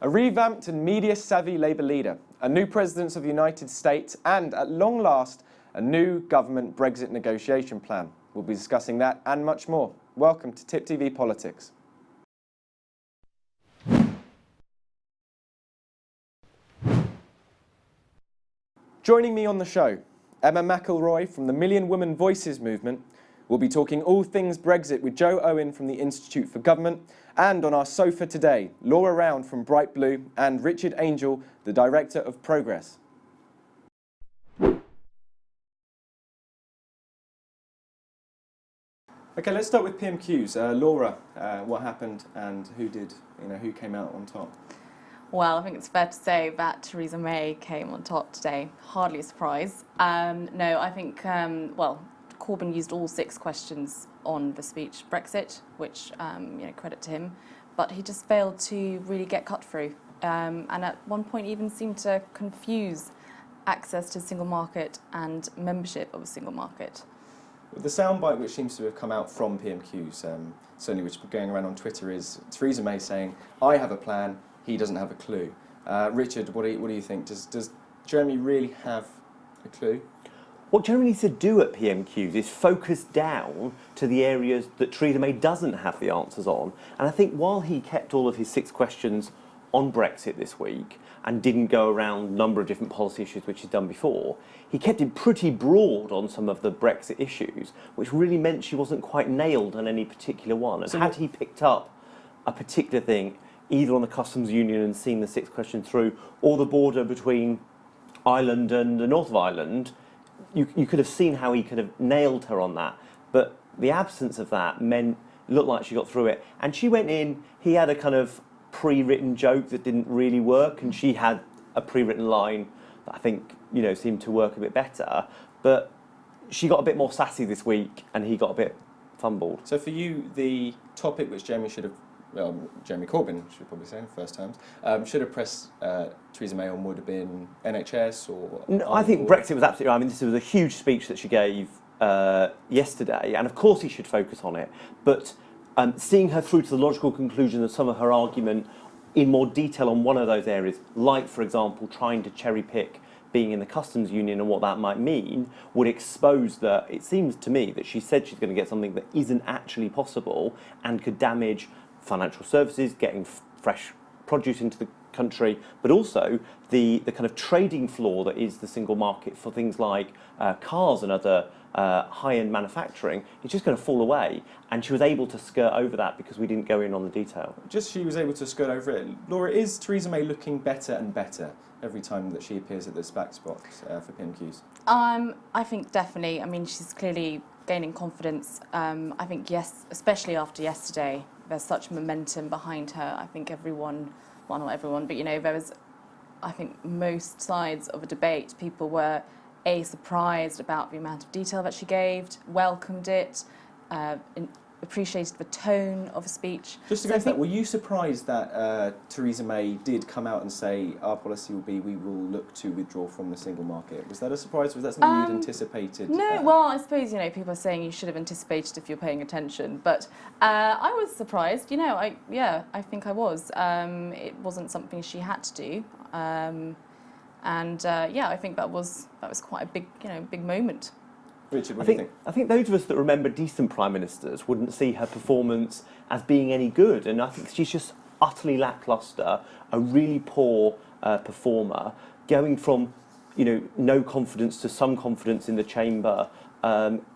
A revamped and media-savvy Labour leader, a new President of the United States, and, at long last, a new government Brexit negotiation plan. We'll be discussing that and much more. Welcome to TIP TV Politics. Joining me on the show, Emma McIlroy from the Million Women Voices movement. We'll be talking all things Brexit with Joe Owen from the Institute for Government. And on our sofa today, Laura Round from Bright Blue and Richard Angell, the Director of Progress. Okay, let's start with PMQs. Laura, what happened and who came out on top? Well, I think it's fair to say that Theresa May came on top today. Hardly a surprise. No, I think, Corbyn used all 6 questions on the speech Brexit, which, credit to him. But he just failed to really get cut through. And at one point even seemed to confuse access to the single market and membership of a single market. The soundbite which seems to have come out from PMQs, certainly which is going around on Twitter, is Theresa May saying, "I have a plan, he doesn't have a clue." Richard, what do you think? Does Jeremy really have a clue? What Jeremy needs to do at PMQs is focus down to the areas that Theresa May doesn't have the answers on. And I think while he kept all of his 6 questions on Brexit this week and didn't go around a number of different policy issues which he's done before, he kept it pretty broad on some of the Brexit issues, which really meant she wasn't quite nailed on any particular one. And had he picked up a particular thing, either on the customs union and seen the 6 questions through, or the border between Ireland and the north of Ireland, you could have seen how he could have nailed her on that. But the absence of that looked like she got through it. And she went in, he had a kind of pre-written joke that didn't really work, and she had a pre-written line that I think, seemed to work a bit better. But she got a bit more sassy this week, and he got a bit fumbled. So for you, the topic which Jeremy Corbyn, should probably say, first terms, should have pressed Theresa May on would have been NHS or... No, I think Brexit was absolutely right. I mean, this was a huge speech that she gave yesterday, and of course he should focus on it. But seeing her through to the logical conclusion of some of her argument in more detail on one of those areas, like, for example, trying to cherry-pick being in the customs union and what that might mean, would expose that it seems to me that she said she's going to get something that isn't actually possible and could damage financial services, getting fresh produce into the country, but also the kind of trading floor that is the single market for things like cars and other high-end manufacturing. It's just going to fall away, and she was able to skirt over that because we didn't go in on the detail. She was able to skirt over it. Laura, is Theresa May looking better and better every time that she appears at this back spot for PMQs? I think definitely. I mean, she's clearly gaining confidence. I think, yes, especially after yesterday, there's such momentum behind her. I think everyone, well, not everyone, but, there was, I think, most sides of a debate, people were, surprised about the amount of detail that she gave, welcomed it, appreciated the tone of a speech. Just to go to that, were you surprised that Theresa May did come out and say, our policy will be we will look to withdraw from the single market? Was that a surprise? Was that something you'd anticipated? No, well, I suppose, people are saying you should have anticipated if you're paying attention. But I was surprised, I think I was. It wasn't something she had to do. I think that was quite a big moment. Richard, what do you think? I think those of us that remember decent prime ministers wouldn't see her performance as being any good, and I think she's just utterly lacklustre, a really poor performer, going from no confidence to some confidence in the chamber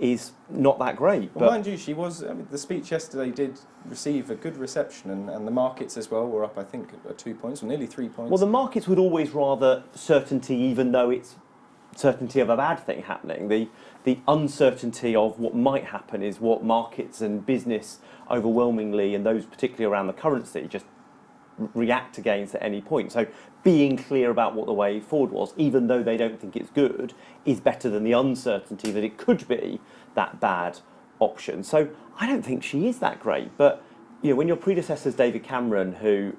is not that great. Well, mind you, the speech yesterday did receive a good reception, and the markets as well were up, I think, 2 points, or nearly 3 points. Well, the markets would always rather certainty, even though it's certainty of a bad thing happening. The uncertainty of what might happen is what markets and business overwhelmingly, and those particularly around the currency, just react against at any point. So being clear about what the way forward was, even though they don't think it's good, is better than the uncertainty that it could be that bad option. So I don't think she is that great. But when your predecessor's David Cameron, who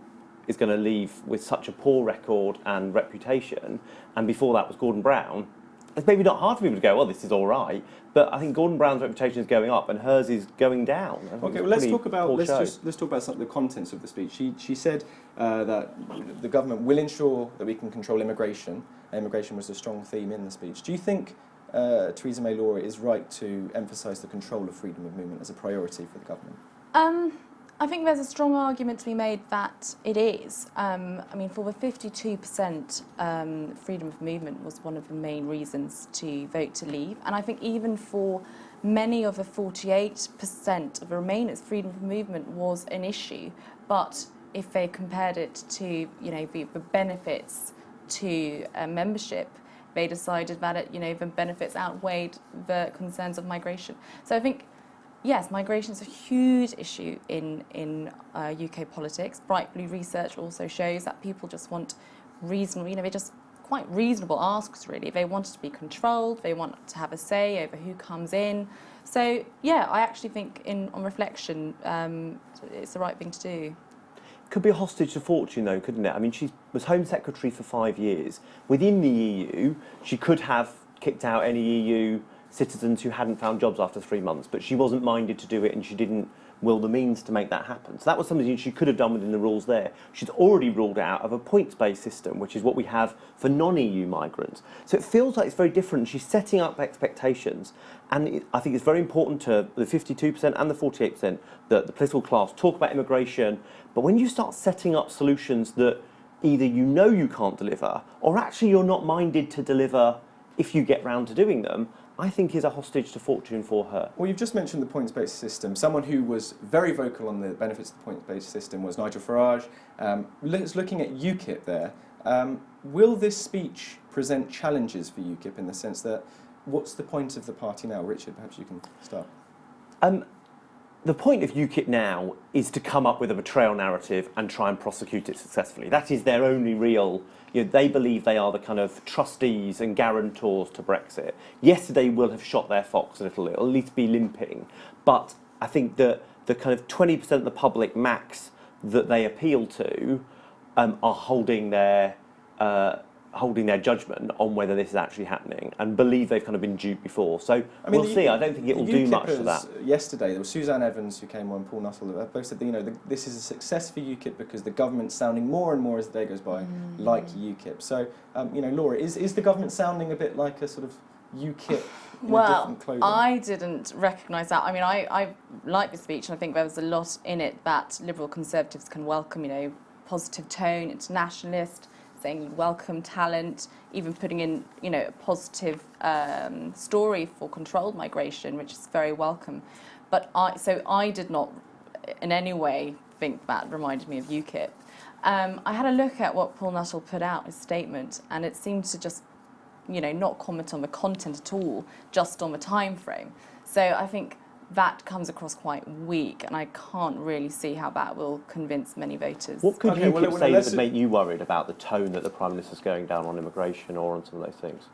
is going to leave with such a poor record and reputation, and before that was Gordon Brown, it's maybe not hard for people to go, well, this is all right, but I think Gordon Brown's reputation is going up and hers is going down. Okay, well, let's talk about some of the contents of the speech. She said that the government will ensure that we can control immigration. Immigration was a strong theme in the speech. Do you think Theresa May Laura is right to emphasise the control of freedom of movement as a priority for the government? I think there's a strong argument to be made that it is. I mean, for the 52%, freedom of movement was one of the main reasons to vote to leave. And I think even for many of the 48% of the Remainers, freedom of movement was an issue. But if they compared it to, the benefits to membership, they decided that the benefits outweighed the concerns of migration. So I think, yes, migration is a huge issue in UK politics. Bright Blue research also shows that people just want reasonable, they're just quite reasonable asks, really. They want it to be controlled, they want to have a say over who comes in. So, yeah, I actually think, on reflection, it's the right thing to do. Could be a hostage to fortune, though, couldn't it? I mean, she was Home Secretary for 5 years. Within the EU, she could have kicked out any EU citizens who hadn't found jobs after 3 months, but she wasn't minded to do it and she didn't will the means to make that happen. So that was something she could have done within the rules there. She's already ruled out of a points-based system, which is what we have for non-EU migrants. So it feels like it's very different. She's setting up expectations, and I think it's very important to the 52% and the 48% that the political class talk about immigration, but when you start setting up solutions that either you can't deliver, or actually you're not minded to deliver if you get round to doing them, I think is a hostage to fortune for her. Well, you've just mentioned the points-based system. Someone who was very vocal on the benefits of the points-based system was Nigel Farage. Looking at UKIP there, will this speech present challenges for UKIP in the sense that what's the point of the party now? Richard, perhaps you can start. The point of UKIP now is to come up with a betrayal narrative and try and prosecute it successfully. That is their only real... they believe they are the kind of trustees and guarantors to Brexit. Yesterday will have shot their fox a little, it'll at least be limping. But I think that the kind of 20% of the public max that they appeal to are holding their judgment on whether this is actually happening and believe they've kind of been duped before. So we'll see. I don't think it will do much to that. Yesterday, there was Suzanne Evans who came on, Paul Nuttall, both said that, this is a success for UKIP because the government's sounding more and more as the day goes by like UKIP. So, Laura, is the government sounding a bit like a sort of UKIP in a different clothing? I didn't recognise that. I mean, I like the speech and I think there was a lot in it that Liberal Conservatives can welcome, positive tone, internationalist, saying you welcome talent, even putting in, a positive story for controlled migration, which is very welcome. But I did not in any way think that reminded me of UKIP. I had a look at what Paul Nuttall put out, his statement, and it seemed to just, not comment on the content at all, just on the time frame. So I think that comes across quite weak, and I can't really see how that will convince many voters. What could UKIP say that would make you worried about the tone that the Prime Minister's going down on immigration or on some of those things?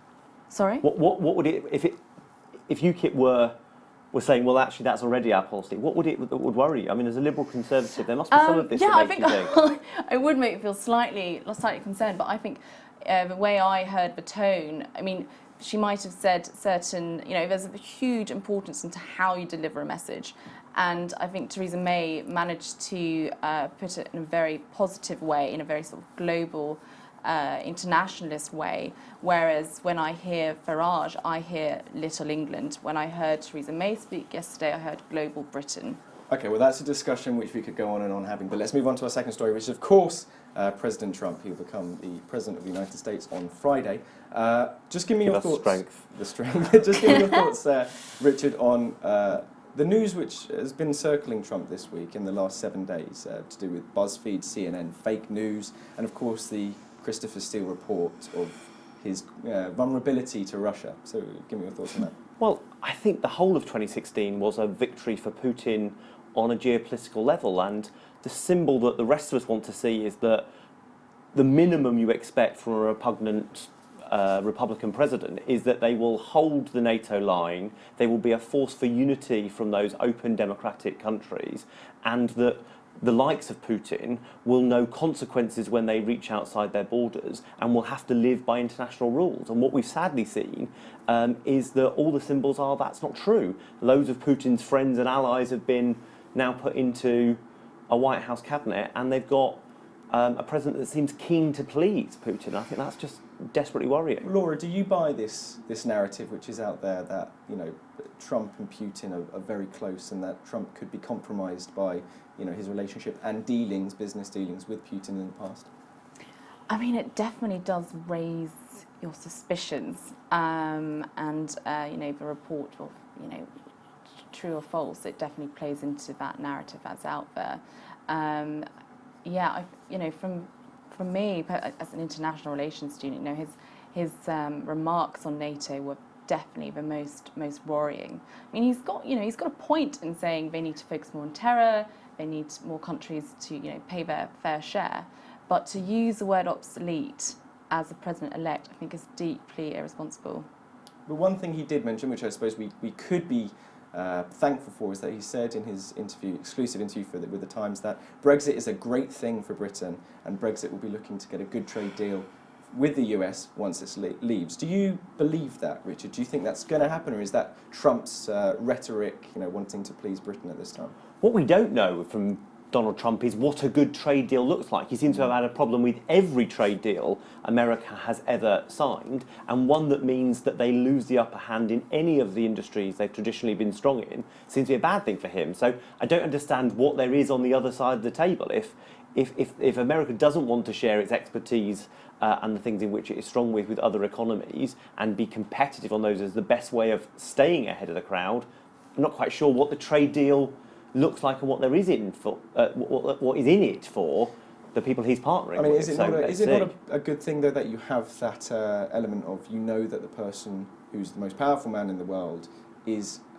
Sorry? What would it if UKIP were saying, well, actually, that's already our policy? What would would worry you? I mean, as a Liberal Conservative, there must be some of this that makes you think. It would make me feel slightly concerned, but I think the way I heard the tone, I mean, she might have said certain, there's a huge importance into how you deliver a message. And I think Theresa May managed to put it in a very positive way, in a very sort of global, internationalist way. Whereas when I hear Farage, I hear Little England. When I heard Theresa May speak yesterday, I heard Global Britain. Okay, well, that's a discussion which we could go on and on having. But let's move on to our second story, which is, of course, President Trump. He'll become the President of the United States on Friday. Just give me your thoughts. The strength. Just give me your thoughts, Richard, on the news which has been circling Trump this week in the last 7 days to do with BuzzFeed, CNN, fake news, and, of course, the Christopher Steele report of his vulnerability to Russia. So give me your thoughts on that. Well, I think the whole of 2016 was a victory for Putin on a geopolitical level, and the symbol that the rest of us want to see is that the minimum you expect from a repugnant Republican president is that they will hold the NATO line, they will be a force for unity from those open democratic countries, and that the likes of Putin will know consequences when they reach outside their borders and will have to live by international rules. And what we've sadly seen is that all the symbols are that's not true. Loads of Putin's friends and allies have been now put into a White House cabinet, and they've got a president that seems keen to please Putin. I think that's just desperately worrying. Laura, do you buy this narrative which is out there that, you know, Trump and Putin are very close, and that Trump could be compromised by, you know, his relationship and business dealings with Putin in the past? I mean, it definitely does raise your suspicions, and you know, the report of, you know, true or false, it definitely plays into that narrative that's out there. You know, from me as an international relations student, you know, his remarks on NATO were definitely the most worrying. I mean, he's got a point in saying they need to focus more on terror, they need more countries to, you know, pay their fair share, but to use the word obsolete as a president-elect, I think is deeply irresponsible. But one thing he did mention, which I suppose we could be thankful for, is that he said in his exclusive interview with the Times, that Brexit is a great thing for Britain, and Brexit will be looking to get a good trade deal with the US once it leaves. Do you believe that, Richard? Do you think that's going to happen, or is that Trump's rhetoric, you know, wanting to please Britain at this time? What we don't know from Donald Trump is what a good trade deal looks like. He seems to have had a problem with every trade deal America has ever signed, and one that means that they lose the upper hand in any of the industries they've traditionally been strong in seems to be a bad thing for him. So I don't understand what there is on the other side of the table. If America doesn't want to share its expertise and the things in which it is strong with other economies and be competitive on those as the best way of staying ahead of the crowd, I'm not quite sure what the trade deal looks like and what there is in for what is in it for the people he's partnering with. I mean, is it not a good thing, though, that you have that element of, you know, that the person who's the most powerful man in the world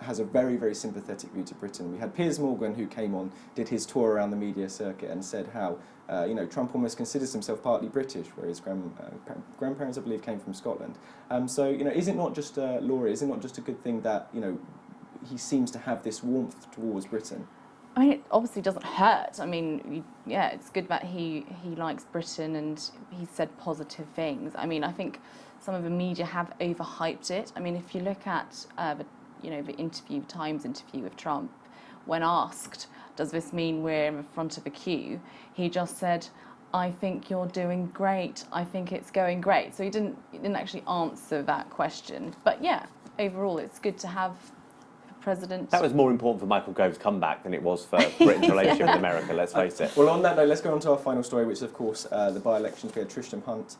has a very, very sympathetic view to Britain? We had Piers Morgan, who came on, did his tour around the media circuit and said how you know, Trump almost considers himself partly British, where his grandparents, I believe, came from Scotland. So, you know, is it not just Laura? Is it not just a good thing that, you know, he seems to have this warmth towards Britain? I mean, it obviously doesn't hurt. I mean, yeah, it's good that he likes Britain and he said positive things. I mean, I think some of the media have overhyped it. I mean, if you look at the Times interview with Trump, when asked, does this mean we're in the front of a queue, he just said, I think you're doing great. I think it's going great. So he didn't actually answer that question. But yeah, overall, it's good to have president. That was more important for Michael Gove's comeback than it was for Britain's relationship with America, let's face it. Well, on that note, let's go on to our final story, which is, of course, the by-elections. We had Tristram Hunt,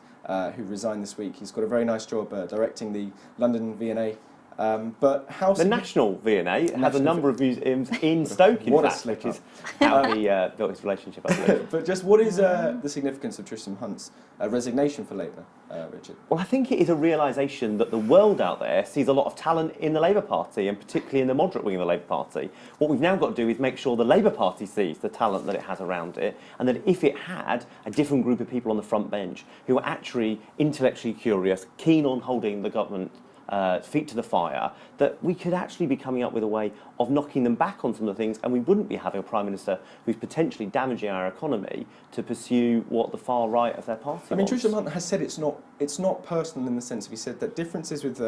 who resigned this week. He's got a very nice job directing the London V&A. But how the National V&A has a number of museums in Stoke, in fact, which is how he built his relationship, I believe. But just what is the significance of Tristram Hunt's resignation for Labour, Richard? Well, I think it is a realisation that the world out there sees a lot of talent in the Labour Party, and particularly in the moderate wing of the Labour Party. What we've now got to do is make sure the Labour Party sees the talent that it has around it, and that if it had a different group of people on the front bench who are actually intellectually curious, keen on holding the government feet to the fire, that we could actually be coming up with a way of knocking them back on some of the things, and we wouldn't be having a Prime Minister who's potentially damaging our economy to pursue what the far right of their party I mean, wants. Tristram Hunt has said it's not personal, in the sense of, he said that differences with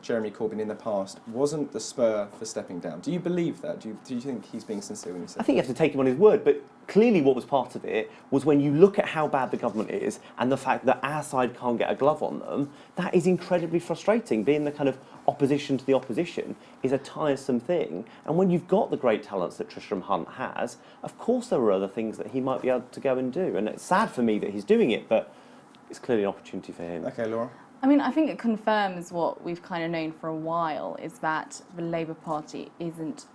Jeremy Corbyn in the past wasn't the spur for stepping down. Do you believe that? Do you think he's being sincere when he says that? I think you have to take him on his word, but clearly what was part of it was when you look at how bad the government is and the fact that our side can't get a glove on them, that is incredibly frustrating. Being the kind of opposition to the opposition is a tiresome thing, and when you've got the great talents that Tristram Hunt has, of course there are other things that he might be able to go and do, and it's sad for me that he's doing it, but it's clearly an opportunity for him. Okay, Laura? I mean, I think it confirms what we've kind of known for a while, is that the Labour Party isn't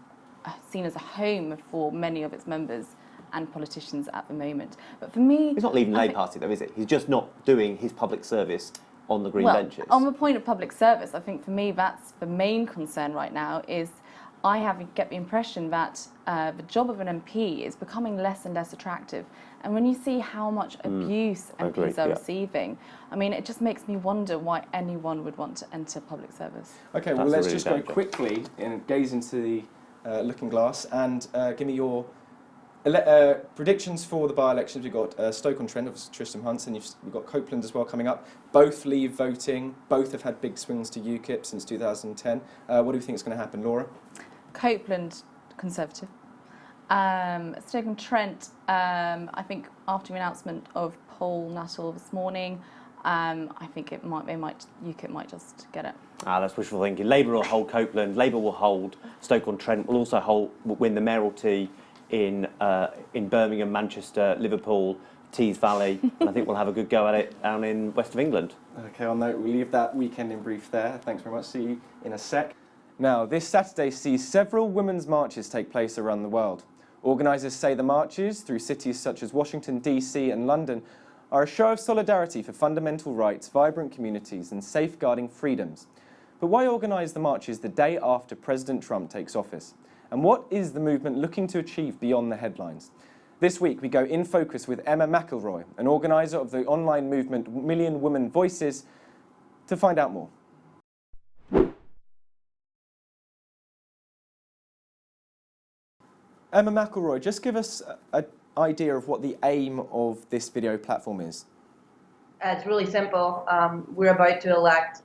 seen as a home for many of its members and politicians at the moment. But for me... He's not leaving the Labour Party, though, is it? He's just not doing his public service on the green benches. On the point of public service, I think for me that's the main concern right now, is get the impression that the job of an MP is becoming less and less attractive. And when you see how much abuse MPs are receiving, I mean, it just makes me wonder why anyone would want to enter public service. Okay, well, let's just go quickly and gaze into the looking glass and give me your Predictions for the by-elections, we've got Stoke-on-Trent, obviously Tristram Hunt, and we've got Copeland as well coming up. Both leave voting, both have had big swings to UKIP since 2010. What do you think is going to happen, Laura? Copeland, Conservative. Stoke-on-Trent, I think after the announcement of Paul Nuttall this morning, I think UKIP might just get it. That's wishful thinking. Labour will hold Copeland, Labour will hold Stoke-on-Trent, will also win the mayoralty in Birmingham, Manchester, Liverpool, Tees Valley, and I think we'll have a good go at it down in west of England. Okay, on that, we'll leave that weekend in brief there. Thanks very much. See you in a sec. Now, this Saturday sees several women's marches take place around the world. Organisers say the marches through cities such as Washington, DC and London are a show of solidarity for fundamental rights, vibrant communities and safeguarding freedoms. But why organise the marches the day after President Trump takes office? And what is the movement looking to achieve beyond the headlines? This week we go in focus with Emma McIlroy, an organiser of the online movement Million Women Voices, to find out more. Emma McIlroy, just give us an idea of what the aim of this video platform is. It's really simple. We're about to elect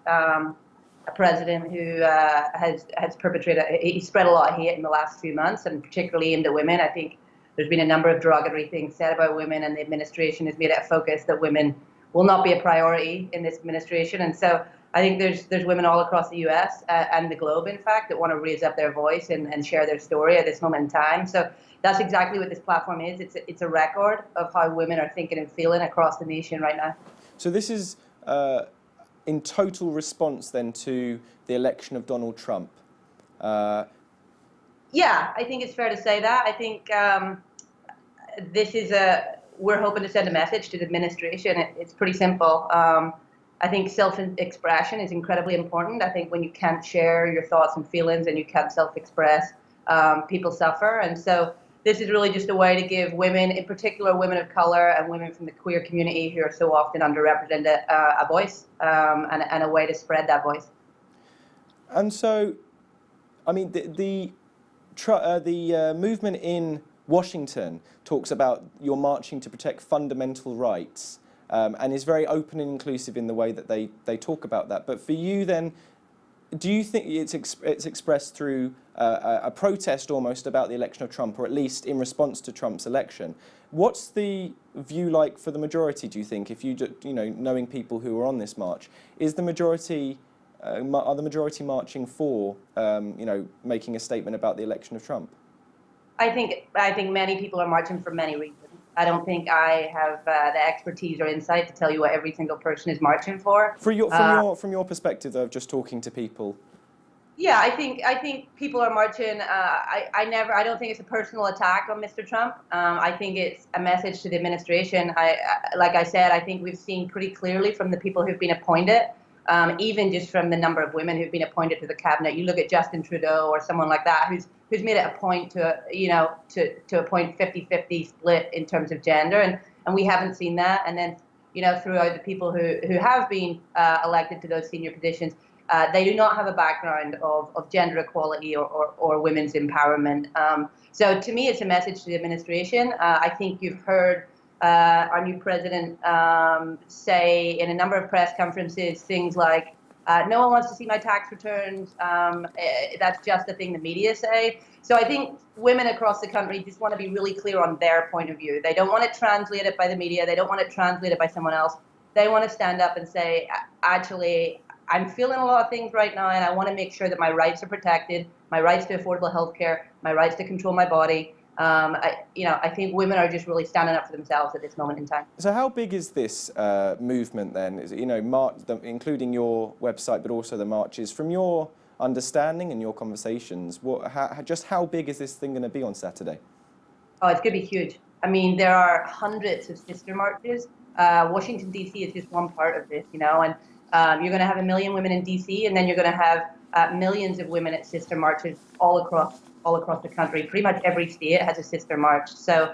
a president who has perpetrated, he spread a lot of hate in the last few months, and particularly aimed at women. I think there's been a number of derogatory things said about women, and the administration has made it a focus that women will not be a priority in this administration. And so I think there's women all across the US and the globe, in fact, that want to raise up their voice and share their story at this moment in time. So that's exactly what this platform is. It's a record of how women are thinking and feeling across the nation right now. So this is in total response then to the election of Donald Trump. Yeah, I think it's fair to say that. I think we're hoping to send a message to the administration. It's pretty simple. I think self-expression is incredibly important. I think when you can't share your thoughts and feelings and you can't self-express, people suffer. And so this is really just a way to give women, in particular women of color and women from the queer community who are so often underrepresented, a voice and a way to spread that voice. And so, I mean, the movement in Washington talks about you're marching to protect fundamental rights. And is very open and inclusive in the way that they talk about that. But for you then, do you think it's expressed through a protest almost about the election of Trump, or at least in response to Trump's election? What's the view like for the majority, do you think, if knowing people who are on this march? Is the majority, are the majority marching for, making a statement about the election of Trump? I think many people are marching for many reasons. I don't think I have the expertise or insight to tell you what every single person is marching for. From your perspective, of just talking to people. Yeah, I think people are marching. I don't think it's a personal attack on Mr. Trump. I think it's a message to the administration. Like I said, I think we've seen pretty clearly from the people who've been appointed, even just from the number of women who've been appointed to the cabinet. You look at Justin Trudeau or someone like that who's made it a point to appoint 50-50 split in terms of gender, and we haven't seen that. And then throughout the people who have been elected to those senior positions, they do not have a background of gender equality or women's empowerment. So to me, it's a message to the administration. I think you've heard our new president say in a number of press conferences things like, no one wants to see my tax returns. That's just the thing the media say. So I think women across the country just want to be really clear on their point of view. They don't want it translated by the media. They don't want it translated by someone else. They want to stand up and say, actually, I'm feeling a lot of things right now, and I want to make sure that my rights are protected, my rights to affordable health care, my rights to control my body. I think women are just really standing up for themselves at this moment in time. So how big is this movement then? Is it, including your website, but also the marches? From your understanding and your conversations, just how big is this thing going to be on Saturday? Oh, it's going to be huge. I mean, there are hundreds of sister marches. Washington, D.C. is just one part of this, and you're going to have 1 million women in D.C., and then you're going to have millions of women at sister marches all across the country. Pretty much every state has a sister march. So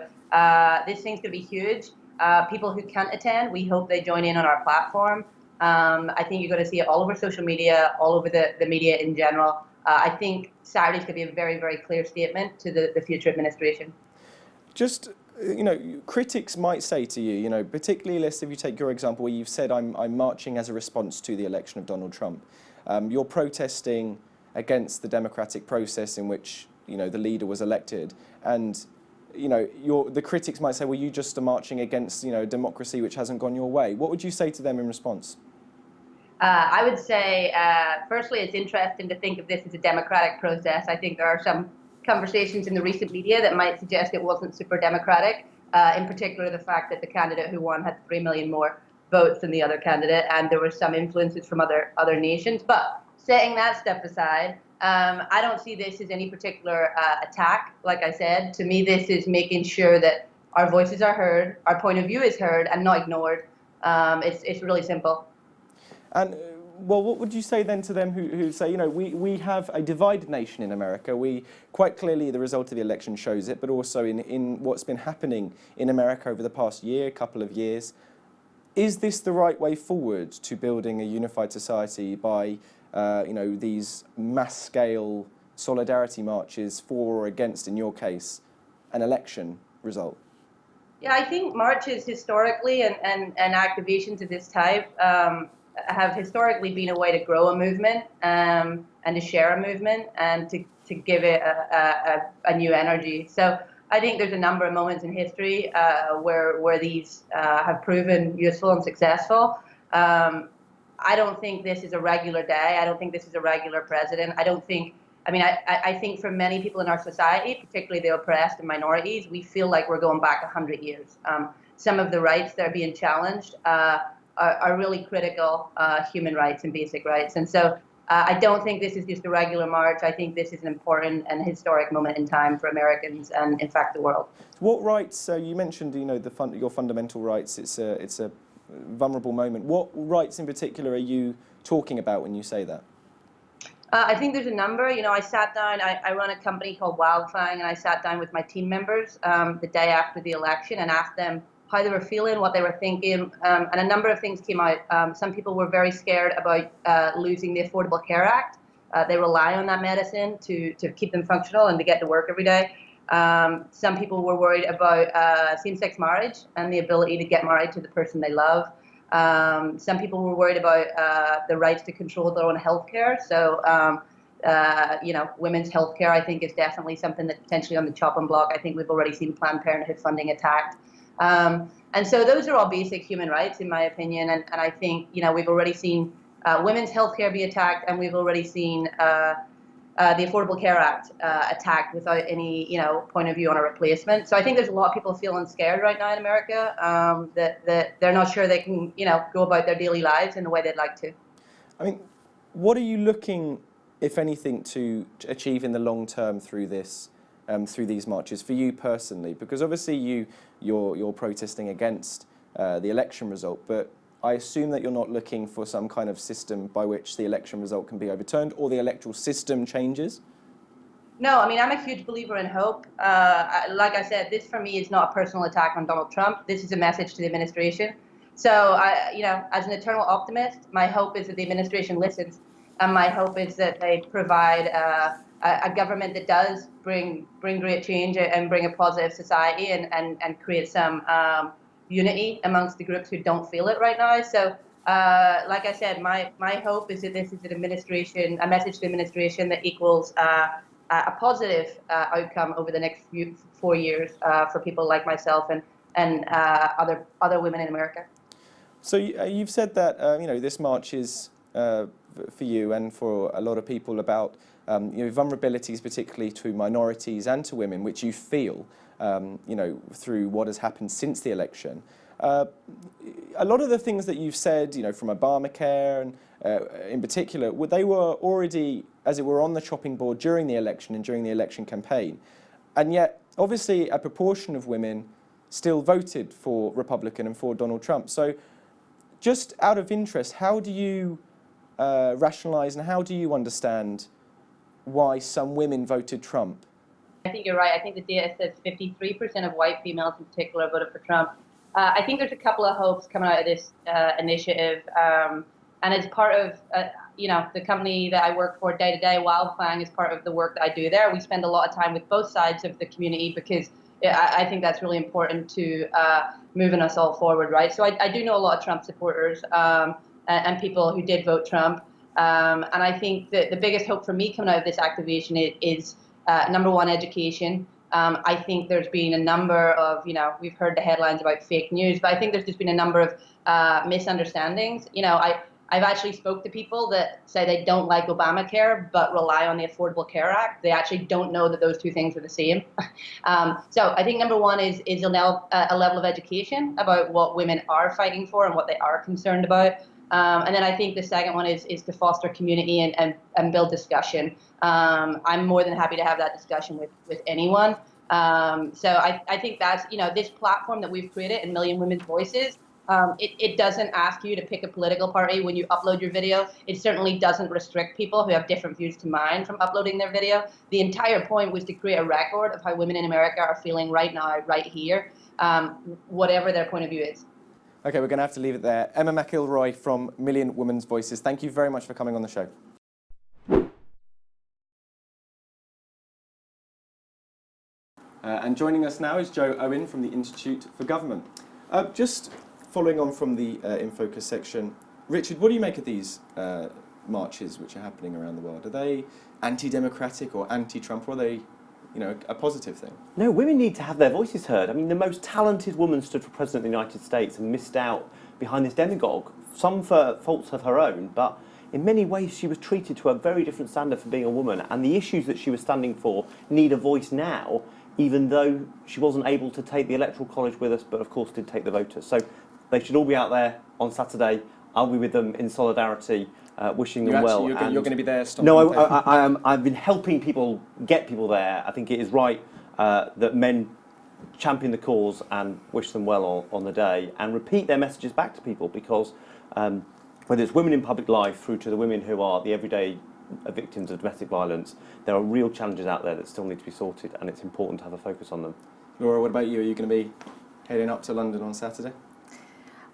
this thing's going to be huge. People who can't attend, we hope they join in on our platform. I think you're going to see it all over social media, all over the media in general. I think Saturday's going to be a very, very clear statement to the future administration. Just, critics might say to you, particularly if you take your example where you've said, I'm marching as a response to the election of Donald Trump. You're protesting against the democratic process in which, the leader was elected. And, the critics might say, well, you just are marching against, a democracy which hasn't gone your way. What would you say to them in response? I would say, firstly, it's interesting to think of this as a democratic process. I think there are some conversations in the recent media that might suggest it wasn't super democratic, in particular the fact that the candidate who won had 3 million more votes than the other candidate, and there were some influences from other nations. But setting that stuff aside, I don't see this as any particular attack. Like I said, to me, this is making sure that our voices are heard, our point of view is heard and not ignored. It's really simple. And well, what would you say then to them who say, we have a divided nation in America. We quite clearly, the result of the election shows it, but also in what's been happening in America over the past year, couple of years. Is this the right way forward to building a unified society by, these mass-scale solidarity marches for or against, in your case, an election result? Yeah, I think marches historically and activations of this type have historically been a way to grow a movement and to share a movement and to give it a new energy. So I think there's a number of moments in history where these have proven useful and successful. I don't think this is a regular day. I don't think this is a regular president. I think for many people in our society, particularly the oppressed and minorities, we feel like we're going back 100 years. Some of the rights that are being challenged are really critical human rights and basic rights. And so I don't think this is just a regular march. I think this is an important and historic moment in time for Americans and, in fact, the world. What rights, you mentioned, your fundamental rights, it's a vulnerable moment. What rights in particular are you talking about when you say that? I think there's a number. I sat down, I run a company called Wildfang, and I sat down with my team members the day after the election and asked them how they were feeling, what they were thinking, and a number of things came out. Some people were very scared about losing the Affordable Care Act. They rely on that medicine to keep them functional and to get to work every day. Some people were worried about same-sex marriage and the ability to get married to the person they love. Some people were worried about the rights to control their own health care. So, women's health care, I think, is definitely something that's potentially on the chopping block. I think we've already seen Planned Parenthood funding attacked. And so those are all basic human rights, in my opinion. And I think, we've already seen women's health care be attacked, and we've already seen the Affordable Care Act attacked without any, point of view on a replacement. So I think there's a lot of people feeling scared right now in America that they're not sure they can, go about their daily lives in the way they'd like to. I mean, what are you looking, if anything, to achieve in the long term through this? Through these marches, for you personally, because obviously you're protesting against the election result, but I assume that you're not looking for some kind of system by which the election result can be overturned or the electoral system changes? No, I'm a huge believer in hope. Like I said, this for me is not a personal attack on Donald Trump. This is a message to the administration. So, as an eternal optimist, my hope is that the administration listens, and my hope is that they provide a government that does bring great change and bring a positive society and create some unity amongst the groups who don't feel it right now. So, like I said, my hope is that this is a message to the administration that equals a positive outcome over the next 4 years for people like myself and other women in America. So you've said that this march is for you and for a lot of people about vulnerabilities, particularly to minorities and to women, which you feel, through what has happened since the election. A lot of the things that you've said, from Obamacare and in particular, they were already, as it were, on the chopping board during the election and during the election campaign. And yet, obviously, a proportion of women still voted for Republican and for Donald Trump. So just out of interest, how do you rationalise and how do you understand why some women voted Trump? I think you're right. I think the data says 53% of white females in particular voted for Trump. I think there's a couple of hopes coming out of this initiative. And it's part of, the company that I work for day to day, Wildfang, is part of the work that I do there. We spend a lot of time with both sides of the community because I think that's really important to moving us all forward, right? So I do know a lot of Trump supporters and people who did vote Trump. And I think that the biggest hope for me coming out of this activation is number one, education. I think there's been a number of, we've heard the headlines about fake news, but I think there's just been a number of misunderstandings. I've actually spoke to people that say they don't like Obamacare but rely on the Affordable Care Act. They actually don't know that those two things are the same. So I think number one is a level of education about what women are fighting for and what they are concerned about. And then I think the second one is to foster community and build discussion. I'm more than happy to have that discussion with anyone. So I think that's, this platform that we've created, A Million Women's Voices, it doesn't ask you to pick a political party when you upload your video. It certainly doesn't restrict people who have different views to mine from uploading their video. The entire point was to create a record of how women in America are feeling right now, right here, whatever their point of view is. Okay, we're going to have to leave it there. Emma McIlroy from Million Women's Voices, thank you very much for coming on the show. And joining us now is Joe Owen from the Institute for Government. Just following on from the In Focus section, Richard, what do you make of these marches which are happening around the world? Are they anti-democratic or anti-Trump, or are they, a positive thing? No, women need to have their voices heard. I mean, the most talented woman stood for President of the United States and missed out behind this demagogue, some for faults of her own, but in many ways she was treated to a very different standard for being a woman, and the issues that she was standing for need a voice now, even though she wasn't able to take the Electoral College with us, but of course did take the voters. So they should all be out there on Saturday. I'll be with them in solidarity, wishing them well. You're going to be there? No, I've been helping people get people there. I think it is right that men champion the cause and wish them well on the day and repeat their messages back to people, because whether it's women in public life through to the women who are the everyday victims of domestic violence, there are real challenges out there that still need to be sorted, and it's important to have a focus on them. Laura, what about you? Are you going to be heading up to London on Saturday?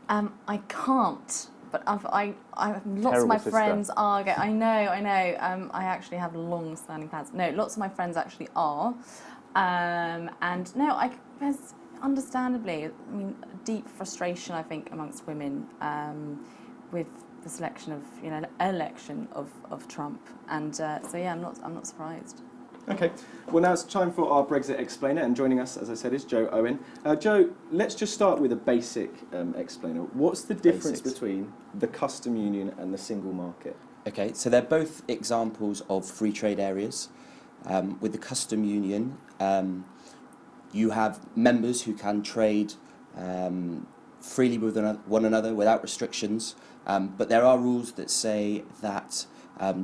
I can't, but I lots Terrible of my sister. friends are going. I know. I actually have long-standing plans. No, lots of my friends actually are, and no, there's understandably, deep frustration, I think, amongst women with the selection of, election of Trump, and so yeah, I'm not surprised. Okay, well now it's time for our Brexit explainer, and joining us, as I said, is Joe Owen. Joe, let's just start with a basic explainer. What's the difference between the custom union and the single market? Okay, so they're both examples of free trade areas. With the custom union, you have members who can trade freely with one another without restrictions, but there are rules that say that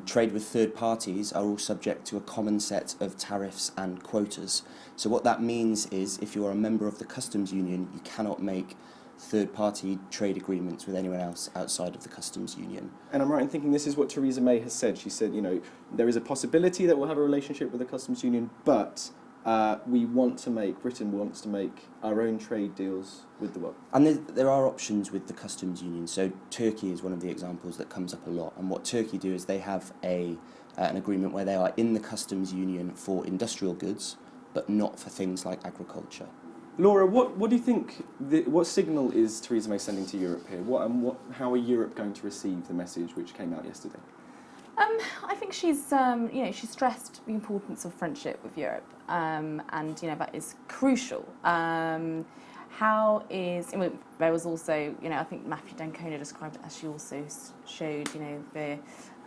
trade with third parties are all subject to a common set of tariffs and quotas. So what that means is, if you're a member of the customs union, you cannot make third-party trade agreements with anyone else outside of the customs union. And I'm right in thinking this is what Theresa May has said. She said, there is a possibility that we'll have a relationship with the customs union, but Britain wants to make our own trade deals with the world. And there are options with the customs union. So Turkey is one of the examples that comes up a lot. And what Turkey do is they have an agreement where they are in the customs union for industrial goods, but not for things like agriculture. Laura, what do you think? What signal is Theresa May sending to Europe here? How are Europe going to receive the message which came out yesterday? I think she's stressed the importance of friendship with Europe, and that is crucial. There was also, I think Matthew D'Ancona described it as she also showed, the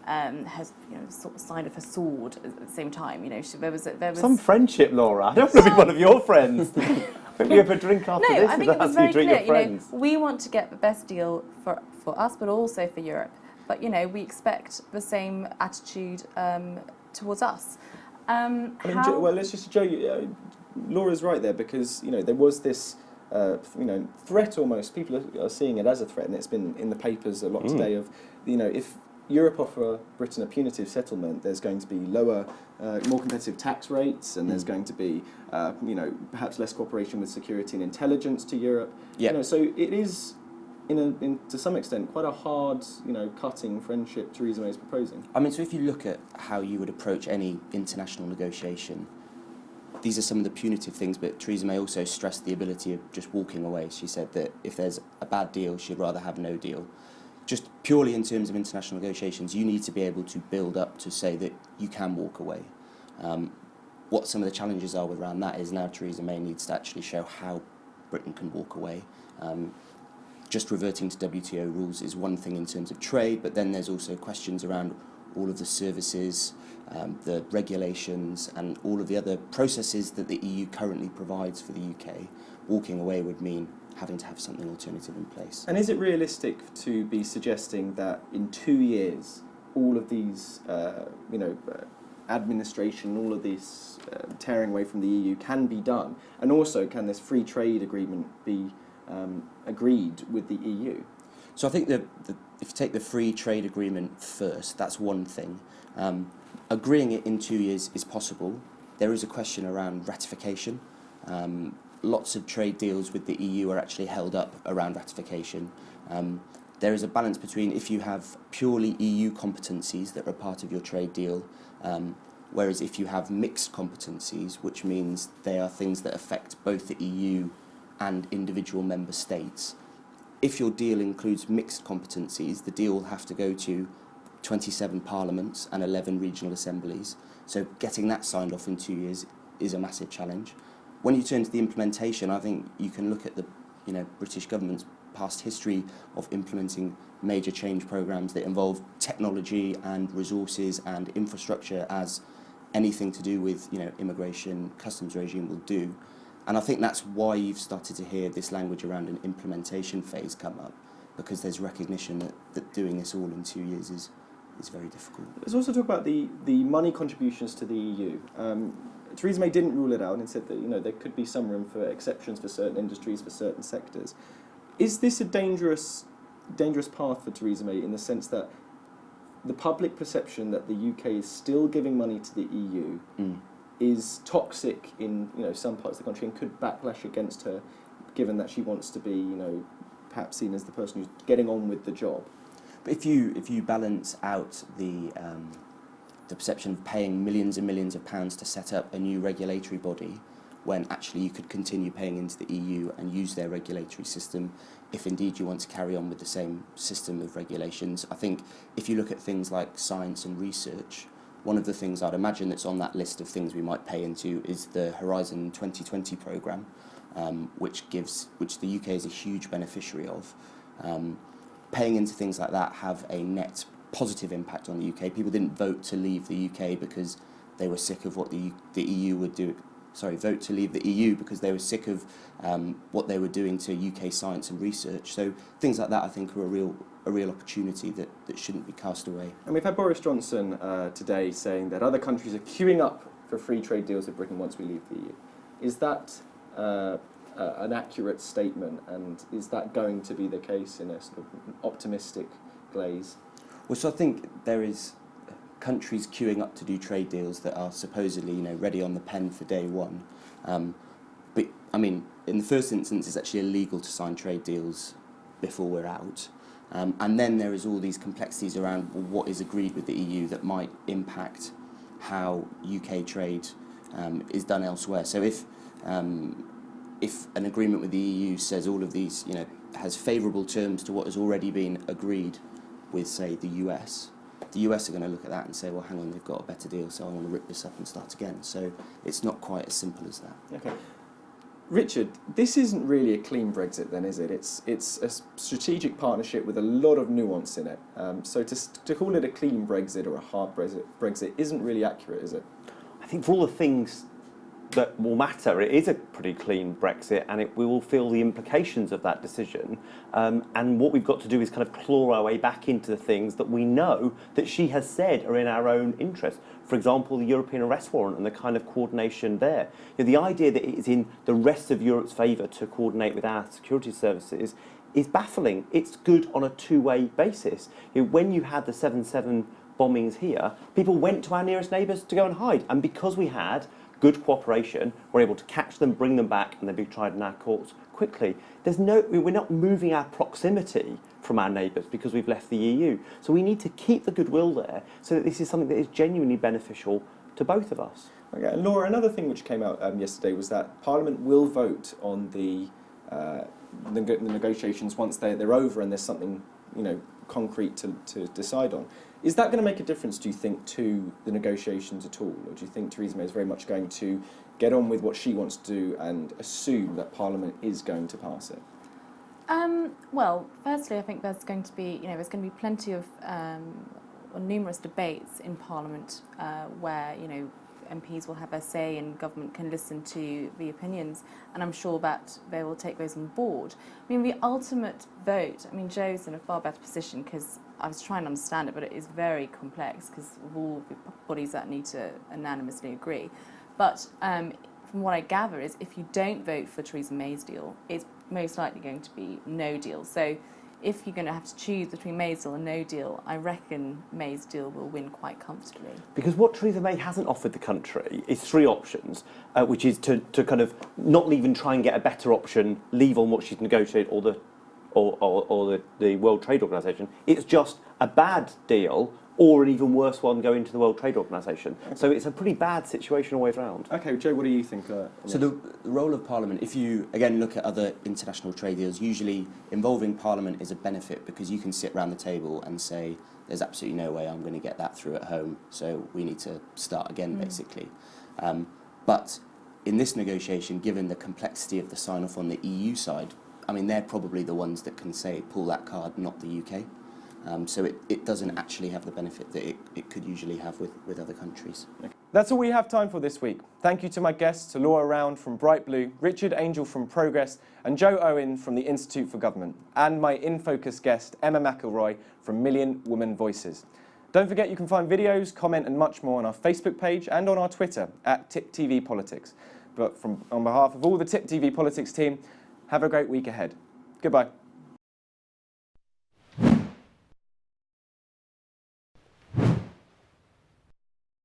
her sort of side of her sword at the same time. There was some friendship, Laura. I don't want to be one of your friends. Maybe have a drink after this. I think it was very clear. We want to get the best deal for us, but also for Europe. But we expect the same attitude towards us. Laura's right there, because there was this threat almost. People are seeing it as a threat, and it's been in the papers a lot today. Of if Europe offer Britain a punitive settlement, there's going to be lower, more competitive tax rates, and there's going to be perhaps less cooperation with security and intelligence to Europe. Yeah. So it is. To some extent, quite a hard, cutting friendship Theresa May is proposing. So if you look at how you would approach any international negotiation, these are some of the punitive things, but Theresa May also stressed the ability of just walking away. She said that if there's a bad deal, she'd rather have no deal. Just purely in terms of international negotiations, you need to be able to build up to say that you can walk away. What some of the challenges are around that is now Theresa May needs to actually show how Britain can walk away. Just reverting to WTO rules is one thing in terms of trade, but then there's also questions around all of the services, the regulations and all of the other processes that the EU currently provides for the UK. Walking away would mean having to have something alternative in place. And is it realistic to be suggesting that in 2 years all of these, administration, all of this tearing away from the EU can be done? And also, can this free trade agreement be agreed with the EU? So I think that if you take the free trade agreement first, that's one thing. Agreeing it in 2 years is possible. There is a question around ratification. Lots of trade deals with the EU are actually held up around ratification. There is a balance between if you have purely EU competencies that are part of your trade deal, whereas if you have mixed competencies, which means they are things that affect both the EU and individual member states. If your deal includes mixed competencies, the deal will have to go to 27 parliaments and 11 regional assemblies. So getting that signed off in 2 years is a massive challenge. When you turn to the implementation, I think you can look at the British government's past history of implementing major change programmes that involve technology and resources and infrastructure as anything to do with immigration, customs regime will do. And I think that's why you've started to hear this language around an implementation phase come up, because there's recognition that doing this all in 2 years is very difficult. Let's also talk about the money contributions to the EU. Theresa May didn't rule it out and said that there could be some room for exceptions for certain industries, for certain sectors. Is this a dangerous path for Theresa May in the sense that the public perception that the UK is still giving money to the EU is toxic in some parts of the country and could backlash against her, given that she wants to be perhaps seen as the person who's getting on with the job? But if you balance out the perception of paying millions and millions of pounds to set up a new regulatory body, when actually you could continue paying into the EU and use their regulatory system if indeed you want to carry on with the same system of regulations. I think if you look at things like science and research, one of the things I'd imagine that's on that list of things we might pay into is the Horizon 2020 programme, which the UK is a huge beneficiary of. Paying into things like that have a net positive impact on the UK. People didn't vote to leave the UK because they were sick of what the EU would do. Vote to leave the EU because they were sick of what they were doing to UK science and research. So things like that, I think, are a real opportunity that shouldn't be cast away. And we've had Boris Johnson today saying that other countries are queuing up for free trade deals with Britain once we leave the EU. Is that an accurate statement, and is that going to be the case in a sort of optimistic glaze? Well, so I think there is countries queuing up to do trade deals that are supposedly, ready on the pen for day one. But I mean, in the first instance, it's actually illegal to sign trade deals before we're out. And then there is all these complexities around what is agreed with the EU that might impact how UK trade is done elsewhere. So if an agreement with the EU says all of these, has favourable terms to what has already been agreed with, say, the US are going to look at that and say, well, hang on, they've got a better deal, so I want to rip this up and start again. So it's not quite as simple as that. Okay. Richard, this isn't really a clean Brexit then, is it? It's a strategic partnership with a lot of nuance in it. So to call it a clean Brexit or a hard Brexit isn't really accurate, is it? I think for all the things that will matter, it is a pretty clean Brexit, and we will feel the implications of that decision. And what we've got to do is kind of claw our way back into the things that we know that she has said are in our own interest. For example, the European arrest warrant and the kind of coordination there. The idea that it is in the rest of Europe's favour to coordinate with our security services is baffling. It's good on a two-way basis. When you had the 7/7 bombings here, people went to our nearest neighbours to go and hide, and because we had good cooperation, we're able to catch them, bring them back, and they'll be tried in our courts quickly. We're not moving our proximity from our neighbours because we've left the EU. So we need to keep the goodwill there so that this is something that is genuinely beneficial to both of us. Okay, and Laura, another thing which came out yesterday was that Parliament will vote on the negotiations once they're over and there's something, you know, concrete to decide on. Is that going to make a difference, do you think, to the negotiations at all? Or do you think Theresa May is very much going to get on with what she wants to do and assume that Parliament is going to pass it? Well, firstly, I think there's going to be, plenty of or numerous debates in Parliament where, MPs will have their say and government can listen to the opinions, and I'm sure that they will take those on board. I mean, the ultimate vote, Joe's in a far better position because I was trying to understand it, but it is very complex because of all the bodies that need to unanimously agree. But from what I gather is if you don't vote for Theresa May's deal, it's most likely going to be no deal. So if you're going to have to choose between May's deal and no deal, I reckon May's deal will win quite comfortably. Because what Theresa May hasn't offered the country is three options, which is to kind of not even try and get a better option, leave on what she's negotiated, or the World Trade Organization. It's just a bad deal or an even worse one going to the World Trade Organization. Okay. So it's a pretty bad situation all the way around. Okay, Joe, what do you think? So the role of Parliament, if you, again, look at other international trade deals, usually involving Parliament is a benefit because you can sit around the table and say, there's absolutely no way I'm going to get that through at home, so we need to start again, basically. But in this negotiation, given the complexity of the sign-off on the EU side, they're probably the ones that can say, pull that card, not the UK. So it doesn't actually have the benefit that it could usually have with other countries. That's all we have time for this week. Thank you to my guests, to Laura Round from Bright Blue, Richard Angell from Progress, and Joe Owen from the Institute for Government, and my In Focus guest, Emma McIlroy from Million Women Voices. Don't forget you can find videos, comment and much more on our Facebook page and on our Twitter @TipTVPolitics. But on behalf of all the Tip TV Politics team, have a great week ahead. Goodbye.